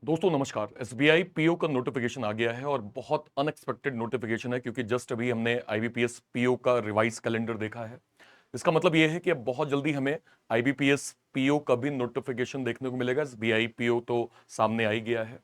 दोस्तों नमस्कार। SBI PO का नोटिफिकेशन आ गया है और बहुत अनएक्सपेक्टेड नोटिफिकेशन है क्योंकि जस्ट अभी हमने आईबीपीएस पीओ का रिवाइज कैलेंडर देखा है। इसका मतलब यह है कि अब बहुत जल्दी हमें आईबीपीएस पीओ का भी नोटिफिकेशन देखने को मिलेगा। एसबीआई पीओ तो सामने आ ही गया है।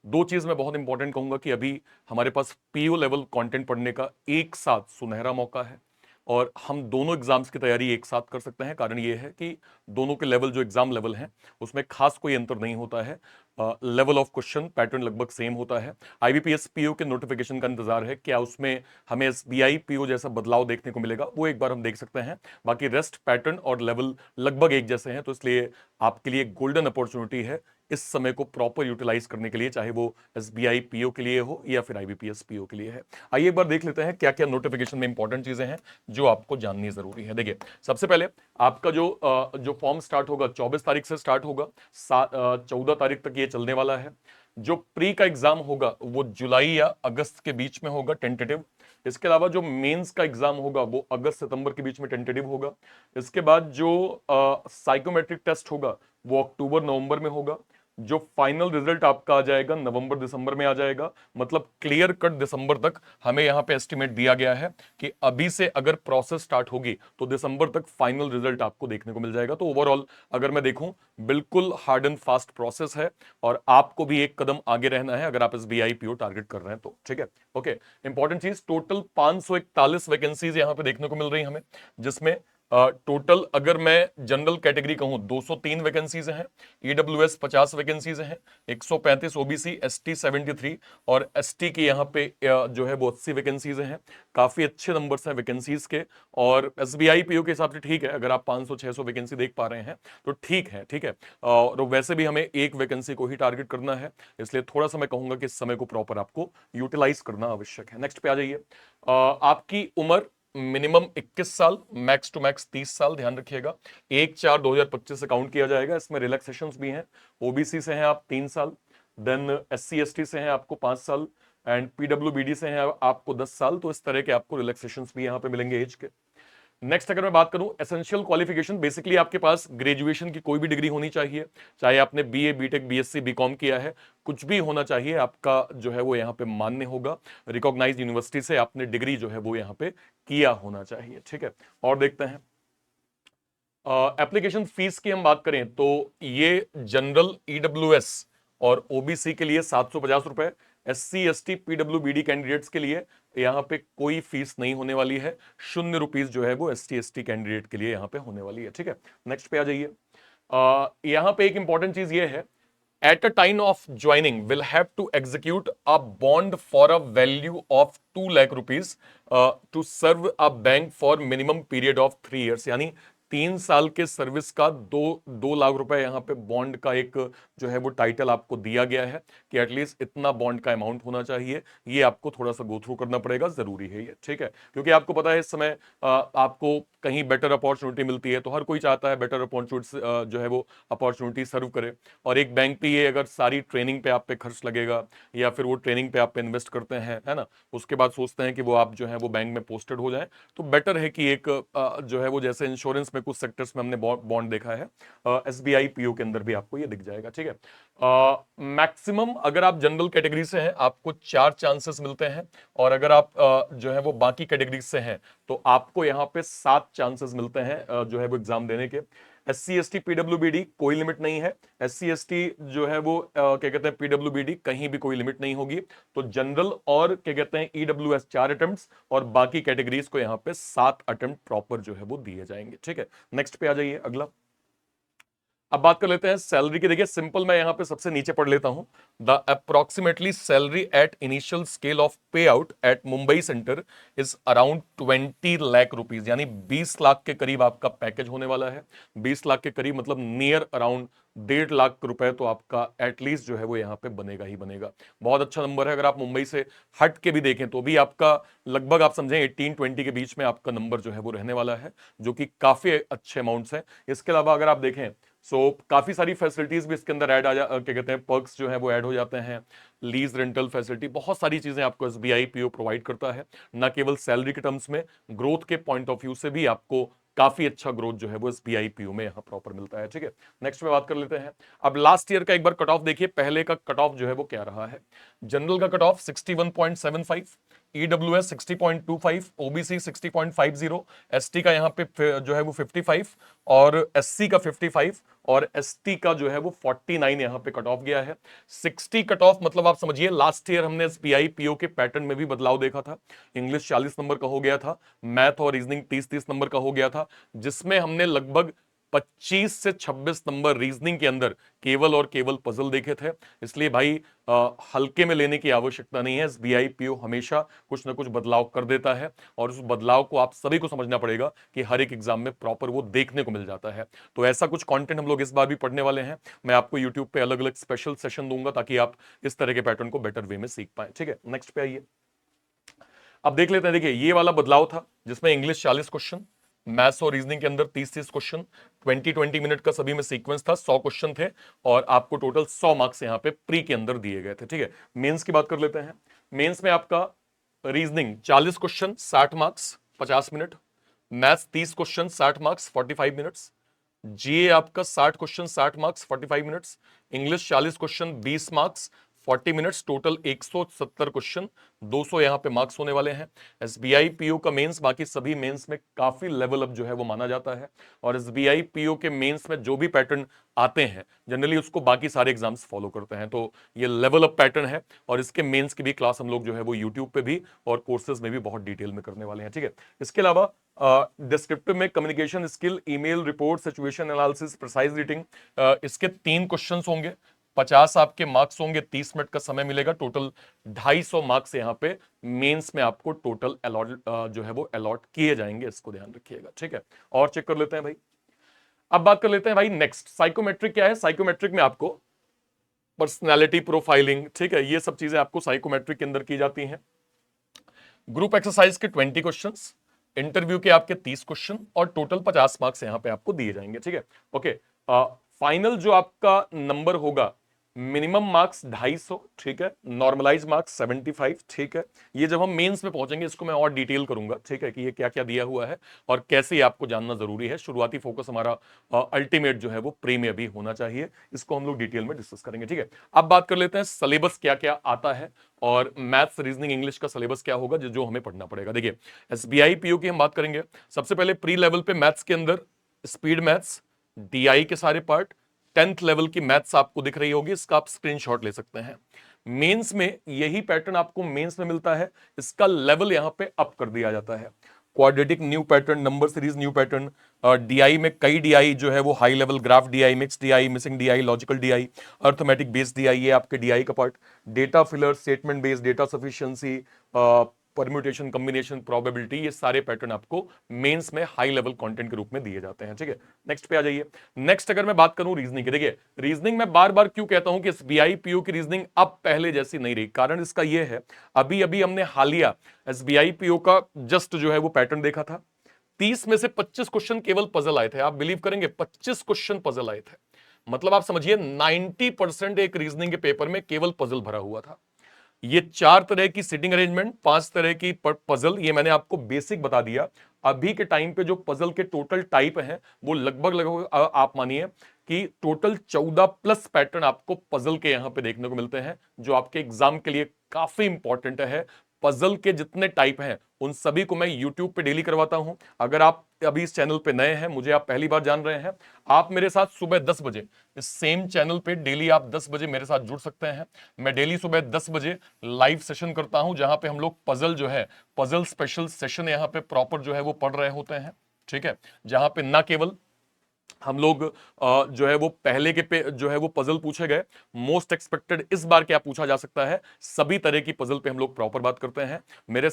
दो चीज मैं बहुत इंपॉर्टेंट कहूंगा कि अभी हमारे पास पीओ लेवल कंटेंट पढ़ने का एक साथ सुनहरा मौका है और हम दोनों एग्जाम्स की तैयारी एक साथ कर सकते हैं। कारण यह है कि दोनों के लेवल जो एग्जाम लेवल हैं उसमें खास कोई अंतर नहीं होता है। लेवल ऑफ क्वेश्चन पैटर्न लगभग सेम होता है। आईबीपीएस पीओ के नोटिफिकेशन का इंतजार है, क्या उसमें हमें एसबीआई पीओ जैसा बदलाव देखने को मिलेगा, वो एक बार हम देख सकते हैं। बाकी रेस्ट पैटर्न और लेवल लगभग एक जैसे हैं, तो इसलिए आपके लिए गोल्डन अपॉर्चुनिटी है इस समय को प्रॉपर यूटिलाइज करने के लिए, चाहे वो एसबीआई पीओ के लिए हो या फिर आईबीपीएस पीओ के लिए है। आइए एक बार देख लेते हैं क्या क्या नोटिफिकेशन में इंपॉर्टेंट चीजें हैं जो आपको जाननी जरूरी है। देखिए, सबसे पहले आपका जो फॉर्म स्टार्ट होगा 24 तारीख से स्टार्ट होगा, 14 तारीख तक ये चलने वाला है। जो प्री का एग्जाम होगा वो जुलाई या अगस्त के बीच में होगा, टेंटेटिव। इसके अलावा जो मेंस का एग्जाम होगा वो अगस्त सितंबर के बीच में टेंटेटिव होगा। इसके बाद जो साइकोमेट्रिक टेस्ट होगा वो अक्टूबर नवंबर में होगा। जो फाइनल रिजल्ट आपका आ जाएगा नवंबर दिसंबर में आ जाएगा। मतलब क्लियर कट दिसंबर तक हमें यहां पे एस्टिमेट दिया गया है कि अभी से अगर प्रोसेस स्टार्ट होगी तो दिसंबर तक फाइनल रिजल्ट आपको देखने को मिल जाएगा। तो ओवरऑल अगर मैं देखूं, बिल्कुल हार्ड एंड फास्ट प्रोसेस है और आपको भी एक कदम आगे रहना है अगर आप एसबीआई पीओ टारगेट कर रहे हैं तो। ठीक है, ओके। इंपॉर्टेंट चीज, टोटल 541 वैकेंसीज यहां पे देखने को मिल रही है हमें, जिसमें टोटल अगर मैं जनरल कैटेगरी कहूं 203 वैकेंसीज हैं, ईडब्ल्यूएस 50 वैकेंसीज हैं, 135 ओबीसी, एसटी 73 और एसटी की यहाँ पे जो है वो 80 वैकेंसीज हैं। काफी अच्छे नंबर्स हैं वैकेंसीज के और एसबीआई पीओ के हिसाब से ठीक है। अगर आप 500-600 वैकेंसी देख पा रहे हैं तो ठीक है, ठीक है। और वैसे भी हमें एक वैकेंसी को ही टारगेट करना है, इसलिए थोड़ा सा मैं कहूंगा कि इस समय को प्रॉपर आपको यूटिलाइज करना आवश्यक है। नेक्स्ट पे आ जाइए। आपकी उम्र मिनिमम 21 साल, मैक्स टू मैक्स 30 साल, ध्यान रखिएगा। 1/4/2025 से काउंट किया जाएगा। इसमें रिलैक्सेशंस भी हैं। ओबीसी से हैं आप 3 साल, देन एससी एसटी से हैं आपको 5 साल एंड पीडब्ल्यूबीडी से हैं आपको 10 साल। तो इस तरह के आपको रिलैक्सेशंस भी यहां पे मिलेंगे एज के। नेक्स्ट अगर मैं बात करूं एसेंशियल क्वालिफिकेशन, बेसिकली आपके पास ग्रेजुएशन की कोई भी डिग्री होनी चाहिए, चाहे आपने बीए बीटेक बीएससी बीकॉम किया है, कुछ भी होना चाहिए आपका जो है वो यहाँ पे मान्य होगा। रिकॉग्नाइज्ड यूनिवर्सिटी से आपने डिग्री जो है वो यहाँ पे किया होना चाहिए। ठीक है, और देखते हैं एप्लीकेशन फीस की हम बात करें तो ये जनरल ईडब्ल्यूएस और ओबीसी के लिए 750 रुपए, एससी एसटी पीडब्ल्यूबीडी कैंडिडेट्स के लिए यहां पे कोई फीस नहीं होने वाली है। ₹0 जो है वो एसटी एसटी कैंडिडेट के लिए यहां पे होने वाली है। ठीक है, नेक्स्ट पे आ जाइए। यहां पे एक इंपॉर्टेंट चीज ये है, at a time of joining will have to execute a bond for a value of 2 lakh rupees to serve a bank for minimum period of 3 years। यानी 3 साल के सर्विस का 2 लाख रुपए यहाँ पे बॉन्ड का एक जो है वो टाइटल आपको दिया गया है कि एटलीस्ट इतना बॉन्ड का अमाउंट होना चाहिए। ये आपको थोड़ा सा गो थ्रू करना पड़ेगा, जरूरी है ये। ठीक है, क्योंकि आपको पता है इस समय आपको कहीं बेटर अपॉर्चुनिटी मिलती है तो हर कोई चाहता है बेटर अपॉर्चुनिटी जो है वो अपॉर्चुनिटी सर्व करे। और एक बैंक पे ये अगर सारी ट्रेनिंग पे आप पे खर्च लगेगा या फिर वो ट्रेनिंग पे आप पे इन्वेस्ट करते हैं, है ना, उसके बाद सोचते हैं कि वो आप जो है वो बैंक में पोस्टेड हो जाए, तो बेटर है कि एक जो है वो जैसे इंश्योरेंस में कुछ सेक्टर्स में हमने बॉन्ड देखा है, एसबीआई पीओ के अंदर भी आपको ये दिख जाएगा। ठीक है, मैक्सिमम अगर आप जनरल कैटेगरी से हैं आपको 4 चांसेस मिलते हैं और अगर आप जो है वो बाकी कैटेगरी से हैं तो आपको यहाँ पे 7 चांसेस मिलते हैं जो है वो एग्जाम देने के। एससी एसटी पीडब्ल्यूबीडी कोई लिमिट नहीं है। एससी एसटी जो है वो क्या कहते हैं पीडब्ल्यूबीडी कहीं भी कोई लिमिट नहीं होगी। तो जनरल और क्या कहते हैं ईडब्ल्यूएस 4 अटेम्प्ट्स और बाकी कैटेगरीज को यहाँ पे 7 अटेम्प्ट प्रॉपर जो है वो दिए जाएंगे। ठीक है, नेक्स्ट पे आ जाइए अगला। अब बात कर लेते हैं सैलरी की। देखिए सिंपल, मैं यहां पे सबसे नीचे पढ़ लेता हूं। The approximately salary at initial scale of pay out at Mumbai centre is around 20 lakh rupees, यानी 20 लाख के करीब आपका पैकेज होने वाला है। 20 लाख के करीब मतलब नियर अराउंड 1.5 लाख रुपए तो आपका एटलीस्ट जो है वो यहाँ पे बनेगा ही बनेगा। बहुत अच्छा नंबर है। अगर आप मुंबई से हट के भी देखें तो भी आपका लगभग आप समझें 18-20 के बीच में आपका नंबर जो है वो रहने वाला है, जो कि काफी अच्छे अमाउंट्स हैं। इसके अलावा अगर आप देखें काफी सारी फैसिलिटीज भी इसके अंदर ऐड क्या कहते हैं पर्क्स जो है वो ऐड हो जाते हैं। लीज रेंटल फैसिलिटी, बहुत सारी चीजें आपको एसबीआई पीओ प्रोवाइड करता है। ना केवल सैलरी के टर्म्स में, ग्रोथ के पॉइंट ऑफ व्यू से भी आपको काफी अच्छा ग्रोथ जो है वो एसबीआई पीयू में यहाँ प्रॉपर मिलता है। ठीक है, नेक्स्ट में बात कर लेते हैं। अब लास्ट ईयर का एक बार कट ऑफ देखिए, पहले का कट ऑफ जो है वो क्या रहा है। जनरल का cut off 61.75, EWS 60.25, OBC 60.50, ST का यहाँ पे जो है वो 55 और एससी का 55 और एसटी का जो है वो 49 यहाँ पे कट ऑफ गया है। 60 कट ऑफ मतलब आप समझिए लास्ट ईयर हमने एसबीआई पीओ के पैटर्न में भी बदलाव देखा था। इंग्लिश 40 नंबर का हो गया था, मैथ और रीजनिंग 30-30 नंबर का हो गया था, जिसमें हमने लगभग 25 से 26 नंबर रीजनिंग के अंदर केवल और केवल पजल देखे थे। इसलिए भाई हल्के में लेने की आवश्यकता नहीं है। एसबीआई पीओ हमेशा कुछ ना कुछ बदलाव कर देता है और उस बदलाव को आप सभी को समझना पड़ेगा कि हर एक एग्जाम में प्रॉपर वो देखने को मिल जाता है। तो ऐसा कुछ कंटेंट हम लोग इस बार भी पढ़ने वाले हैं। मैं आपको यूट्यूब पे अलग अलग स्पेशल सेशन दूंगा ताकि आप इस तरह के पैटर्न को बेटर वे में सीख पाए। ठीक है, नेक्स्ट पे आइए। अब देख लेते हैं। देखिए ये वाला बदलाव था जिसमें इंग्लिश 40 क्वेश्चन, मैथ्स और रीजनिंग के अंदर 30-30 क्वेश्चन, 20-20 मिनट का सभी में सीक्वेंस था, 100 क्वेश्चन थे और आपको टोटल 100 मार्क्स यहां पे प्री के अंदर दिए गए थे। ठीक है, मेंस की बात कर लेते हैं। मेंस में आपका reasoning 40 question 60 marks 50 minute, maths 30 question 60 marks 45 minutes, GA आपका 60 question 60 marks 45 minutes, English 40 question 20 marks 40 minutes, total 170 question 200 यहां पे मार्क्स होने वाले हैं। एसबीआई पीओ का मेंस बाकी सभी मेंस में काफी लेवल अप जो है वो माना जाता है और एसबीआई पीओ के मेंस में जो भी पैटर्न आते हैं जनरली उसको बाकी सारे एग्जाम्स फॉलो करते हैं। तो ये लेवल अप पैटर्न है और इसके मेंस की भी क्लास हम लोग जो है वो यूट्यूब पे भी और कोर्सेज में भी बहुत डिटेल में करने वाले हैं। ठीक है, इसके अलावा डिस्क्रिप्टिव में communication skill, email report, situation analysis, precise reading, इसके 3 क्वेश्चंस होंगे, 50 आपके मार्क्स होंगे, 30 मिनट का समय मिलेगा, टोटल 250 मार्क्स यहाँ पे मेंस में आपको टोटल अलॉट जो है वो अलॉट किए जाएंगे, इसको ध्यान रखिएगा। ठीक है, और चेक कर लेते हैं भाई। अब बात कर लेते हैं भाई नेक्स्ट, साइकोमेट्रिक क्या है। साइकोमेट्रिक में आपको पर्सनैलिटी प्रोफाइलिंग, ठीक है, ये सब चीजें आपको साइकोमेट्रिक के अंदर की जाती हैं। ग्रुप एक्सरसाइज के 20 क्वेश्चंस, इंटरव्यू के आपके 30 क्वेश्चन और टोटल 50 मार्क्स यहां पे आपको दिए जाएंगे। ठीक है, ओके, फाइनल जो आपका नंबर होगा, मिनिमम मार्क्स 250, ठीक है, नॉर्मलाइज मार्क्स 75, ठीक है। ये जब हम मेंस में पहुंचेंगे इसको मैं और डिटेल करूंगा, ठीक है, कि ये क्या क्या दिया हुआ है और कैसे आपको जानना जरूरी है। शुरुआती फोकस हमारा अल्टीमेट जो है वो प्री में भी होना चाहिए, इसको हम लोग डिटेल में डिस्कस करेंगे। ठीक है, अब बात कर लेते हैं सिलेबस क्या क्या आता है और मैथ्स रीजनिंग इंग्लिश का सिलेबस क्या होगा जो हमें पढ़ना पड़ेगा। देखिए एसबीआई पीओ की हम बात करेंगे। सबसे पहले प्री लेवल पे मैथ्स के अंदर स्पीड मैथ्स, डीआई के सारे पार्ट, 10th लेवल की मैथ्स आपको दिख रही होगी, इसका आप स्क्रीनशॉट ले सकते हैं। मेंस में यही पैटर्न आपको मेंस में मिलता है, इसका लेवल यहां पे अप कर दिया जाता है। Quadratic new pattern, number series new pattern, DI में कई डीआई जो है वो high level, graph DI, mix DI, missing DI, logical DI, arithmetic based DI, ये आपके डीआई का part. Data filler, statement based, data sufficiency, permutation, combination, probability, ये सारे पैटर्न आपको मेंस में हाई लेवल कंटेंट के रूप में दिए जाते हैं। ठीक है, नेक्स्ट पे आ जाइए। नेक्स्ट अगर मैं बात करूं रीजनिंग की, देखिए रीजनिंग में बार बार क्यों कहता हूं कि एसबीआई पीओ की रीजनिंग अब पहले जैसी नहीं रही, कारण इसका यह है, अभी अभी हमने हालिया एसबीआई पीओ का जस्ट जो है वो पैटर्न देखा था। 30 में से 25 क्वेश्चन केवल पजल आए थे। आप बिलीव करेंगे 25 क्वेश्चन पजल आए थे, मतलब आप समझिए 90% एक रीजनिंग के पेपर में केवल पजल भरा हुआ था। ये 4 तरह की सिटिंग अरेंजमेंट, 5 तरह की पजल, ये मैंने आपको बेसिक बता दिया। अभी के टाइम पे जो पजल के टोटल टाइप हैं वो लगभग आप मानिए कि टोटल 14 प्लस पैटर्न आपको पजल के यहां पे देखने को मिलते हैं, जो आपके एग्जाम के लिए काफी इंपॉर्टेंट है। पजल के जितने टाइप हैं उन सभी को मैं YouTube पे डेली करवाता हूं। अगर आप अभी इस चैनल पे नए हैं, मुझे आप पहली बार जान रहे हैं, आप मेरे साथ सुबह 10 बजे इस सेम चैनल पे डेली आप 10 बजे मेरे साथ जुड़ सकते हैं। मैं डेली सुबह 10 बजे लाइव सेशन करता हूं जहां पे हम लोग पजल जो है, पजल स्पेशल सेशन यहां पे प्रॉपर जो है वो पढ़ रहे होते हैं। ठीक है, जहां पे ना केवल हम लोग जो है वो पहले के पे जो है वो पजल पूछे गए, मोस्ट एक्सपेक्टेड इस बार क्या पूछा जा सकता है, सभी तरह की पजल पे हम लोग प्रॉपर बात करते हैं। मेरे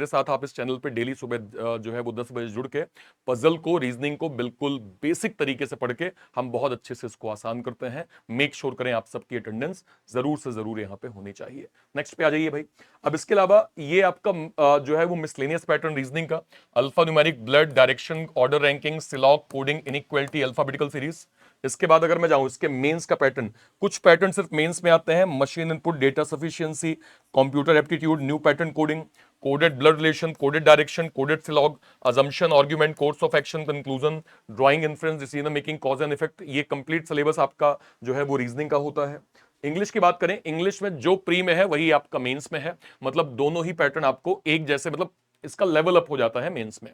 साथ आप इस चैनल पे डेली सुबह जो है वो 10 बजे जुड़ के पजल को, रीजनिंग को बिल्कुल बेसिक तरीके से पढ़ के हम बहुत अच्छे से इसको आसान करते हैं। मेक श्योर करें आप सबकी अटेंडेंस जरूर से जरूर यहाँ पे होनी चाहिए। नेक्स्ट पे आ जाइए भाई। अब इसके अलावा ये आपका जो है वो मिसलेनियस पैटर्न रीजनिंग का, alpha numeric, blood, direction, order ranking, syllogism, coding, inequality, alphabetical series. इसके बाद अगर मैं जाऊं इसके मेंस का पैटर्न, कुछ पैटर्न सिर्फ मेंस में आते हैं, machine input, data sufficiency, computer aptitude, new pattern coding, coded blood relation, coded direction, coded syllogism, assumption, argument, course of action, conclusion, drawing inference, decision making, cause and effect, ये complete syllabus आपका जो है वो reasoning का होता है। English की बात करें, इंग्लिश में जो प्री में है वही आपका मेंस में है, मतलब दोनों ही पैटर्न आपको एक जैसे, मतलब इसका लेवल अप हो जाता है मेंस में।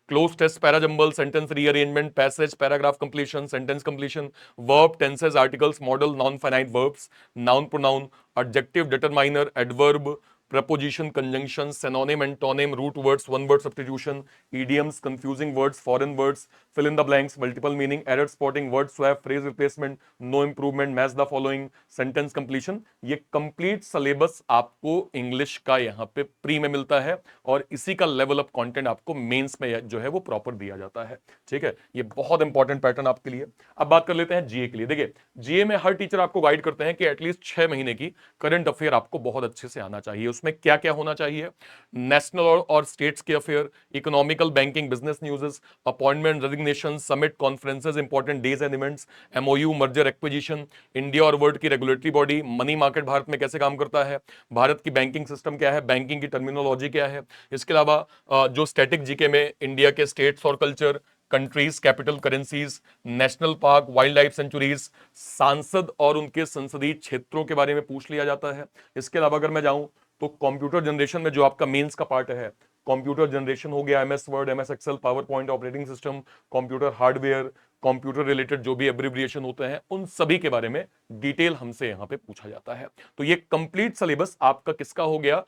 Cloze test, parajumble, sentence rearrangement, passage, paragraph completion, sentence completion, verb, tenses, articles, modal, non finite verbs, noun pronoun, adjective, determiner, adverb, preposition, conjunction, synonym, antonym, root words, one word substitution, idioms, confusing words, foreign words, fill in the blanks, multiple meaning, error spotting, word swap, phrase replacement, no improvement, match the following, sentence completion। ये complete syllabus आपको English का यहाँ पे pre में मिलता है और इसी का लेवल अप कंटेंट आपको मेंस में जो है वो प्रॉपर दिया जाता है। ठीक है, ये बहुत इंपॉर्टेंट पैटर्न आपके लिए। अब बात कर लेते हैं जीए के लिए। देखिए, जीए में हर टीचर आपको गाइड करते हैं कि एटलीस्ट 6 महीने की करंट अफेयर आपको बहुत अच्छे से आना चाहिए। उसमें क्या क्या होना चाहिए? नेशनल और स्टेट्स के affair, economical, banking, business news, appointment, resignation, summit, conferences, important days and events, MOU, merger, acquisition, India और वर्ल्ड की regulatory body, money market Bharat में कैसे काम करता है, भारत की बैंकिंग सिस्टम क्या है, बैंकिंग की टर्मिनोलॉजी क्या है। इसके अलावा जो स्टैटिक जीके में इंडिया के स्टेट्स और culture, countries, capital, currencies, national park, wild life sanctuaries, सांसद और उनके संसदीय क्षेत्रों के बारे में पूछ लिया जाता है। इसके अलावा अगर मैं जाऊं तो कंप्यूटर जनरेशन में जो आपका मेंस का पार्ट है, कंप्यूटर जनरेशन हो गया, MS Word, MS Excel, PowerPoint, operating system, computer hardware, computer related जो भी एब्रिविएशन होते हैं उन सभी के बारे में डिटेल हमसे यहां पे पूछा जाता है। तो ये कंप्लीट सिलेबस आपका किसका हो गया?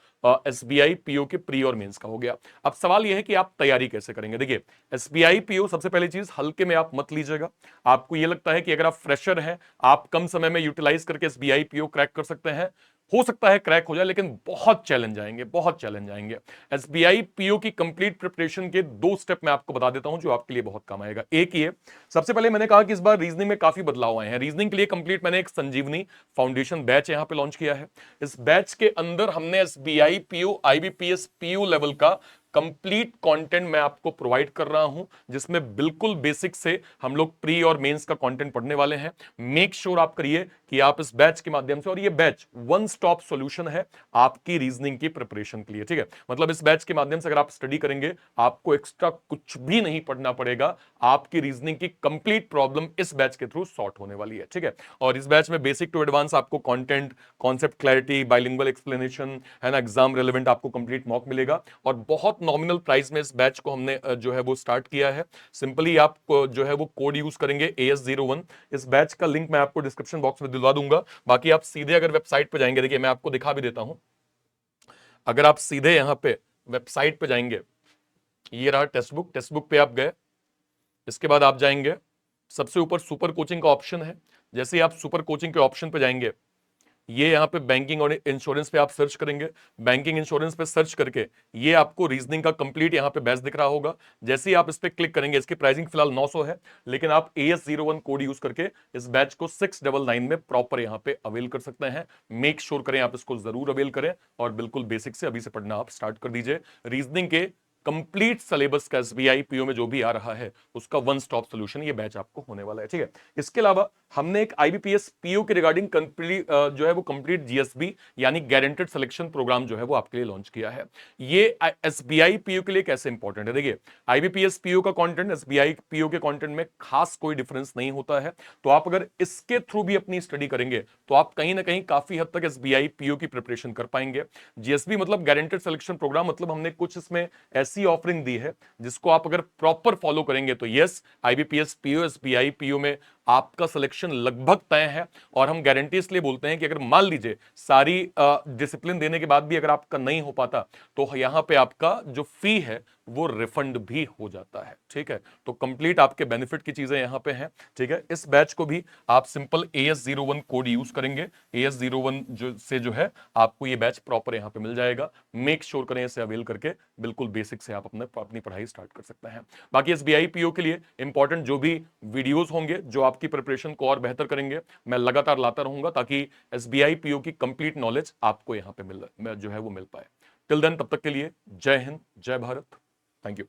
एसबीआई पीओ के प्री और मेंस का हो गया। अब सवाल यह है कि आप तैयारी कैसे करेंगे। देखिए, एसबीआई पीओ सबसे पहली चीज हल्के में आप मत लीजिएगा। आपको यह लगता है कि अगर आप फ्रेशर हैं, आप कम समय में यूटिलाइज करके एसबीआई पीओ क्रैक कर सकते हैं, हो सकता है क्रैक हो जाए, लेकिन बहुत चैलेंज आएंगे, बहुत चैलेंज आएंगे। एसबीआई पीओ की कंप्लीट प्रिपरेशन के 2 स्टेप मैं आपको बता देता हूं जो आपके लिए बहुत काम आएगा। एक ये, सबसे पहले मैंने कहा कि इस बार रीजनिंग में काफी बदलाव आए हैं। रीजनिंग के लिए कंप्लीट मैंने एक संजीवनी फाउंडेशन बैच यहां पे लॉन्च किया है। इस बैच के अंदर हमने SBI PO, IBPS PO level का कंप्लीट कंटेंट मैं आपको प्रोवाइड कर रहा हूं, जिसमें बिल्कुल बेसिक से हम लोग प्री और मेंस का कंटेंट पढ़ने वाले हैं। मेक श्योर आप करिए कि आप इस बैच के माध्यम से, और ये बैच वन स्टॉप सॉल्यूशन है आपकी रीजनिंग की प्रिपरेशन के लिए। ठीक है, मतलब इस बैच के माध्यम से अगर आप स्टडी करेंगे, आपको एक्स्ट्रा कुछ भी नहीं पढ़ना पड़ेगा। आपकी रीजनिंग की कंप्लीट प्रॉब्लम इस बैच के थ्रू सॉर्ट होने वाली है। ठीक है, और इस बैच में बेसिक टू एडवांस आपको content, concept clarity, bilingual explanation है ना, एग्जाम रेलेवेंट आपको कंप्लीट मॉक मिलेगा। और बहुत नॉमिनल प्राइस में इस बैच को हमने जो है वो स्टार्ट किया है। सिंपली आप जो है वो कोड यूज करेंगे AS01। इस बैच का लिंक मैं आपको डिस्क्रिप्शन बॉक्स में दिलवा दूंगा। बाकी आप सीधे अगर वेबसाइट पे जाएंगे, देखिए मैं आपको दिखा भी देता हूं। अगर आप सीधे यहां पे वेबसाइट पे जाएंगे, ये रहा टेक्स्ट बुक, टेक्स्ट बुक पे आप गए, इसके बाद आप जाएंगे, सबसे ऊपर सुपर कोचिंग का ऑप्शन है। जैसे ही आप सुपर कोचिंग के ऑप्शन पे जाएंगे, ये यहाँ पे बैंकिंग और इंश्योरेंस पे आप सर्च करेंगे। बैंकिंग इंश्योरेंस पे सर्च करके ये आपको रीजनिंग का कंप्लीट यहाँ पे बैच दिख रहा होगा। जैसे ही आप इस पे क्लिक करेंगे, इसकी प्राइसिंग फिलहाल 900 है, लेकिन आप AS01 कोड यूज करके इस बैच को 699 में प्रॉपर यहाँ पे अवेल कर सकते हैं। मेक श्योर करें आप इसको जरूर अवेल करें और बिल्कुल बेसिक से अभी से पढ़ना आप स्टार्ट कर दीजिए। रीजनिंग के कंप्लीट सिलेबस का एसबीआई पीओ में जो भी आ रहा है उसका वन स्टॉप सॉल्यूशन ये बैच आपको होने वाला है। ठीक है, इसके अलावा हमने एक आईबीपीएस पीओ के रिगार्डिंग कंप्लीट जो है वो कंप्लीट जीएसबी यानी गारंटेड सिलेक्शन प्रोग्राम जो है वो आपके लिए लॉन्च किया है। ये एसबीआई पीओ के लिए कैसे इंपॉर्टेंट है? देखिए, आईबीपीएस पीओ का कंटेंट एसबीआई पीओ के कंटेंट में खास कोई डिफरेंस नहीं होता है। तो आप अगर इसके थ्रू भी अपनी स्टडी करेंगे तो आप कहीं ना कहीं काफी हद तक एसबीआई पीओ की प्रिपरेशन कर पाएंगे। जीएसबी मतलब गारंटेड सिलेक्शन प्रोग्राम, मतलब हमने कुछ इसमें ऐसी ऑफरिंग दी है जिसको आप अगर प्रॉपर फॉलो करेंगे तो yes, IBPS PO, SBI PO में आपका सिलेक्शन लगभग तय है। और हम गारंटी इसलिए बोलते हैं कि अगर मान लीजिए सारी डिसिप्लिन देने के बाद भी अगर आपका नहीं हो पाता तो यहां पे आपका जो फी है वो रिफंड भी हो जाता है। ठीक है, तो कंप्लीट आपके बेनिफिट की चीजें यहां पे हैं। ठीक है, इस बैच को भी आप सिंपल AS01 कोड यूज करेंगे। AS01 जो है आपको ये बैच प्रॉपर यहां पे मिल जाएगा। मेक श्योर करें इसे अवेल करके बिल्कुल बेसिक से आप अपनी पढ़ाई स्टार्ट कर सकते हैं। बाकी एसबीआई पीओ के लिए इंपॉर्टेंट जो भी वीडियोस होंगे जो आपकी प्रिपरेशन को और बेहतर करेंगे, मैं लगातार लाता रहूंगा ताकि एसबीआई पीओ की कंप्लीट नॉलेज आपको यहां पे मिल पाए। टिल देन, तब तक के लिए जय हिंद, जय भारत, थैंक यू।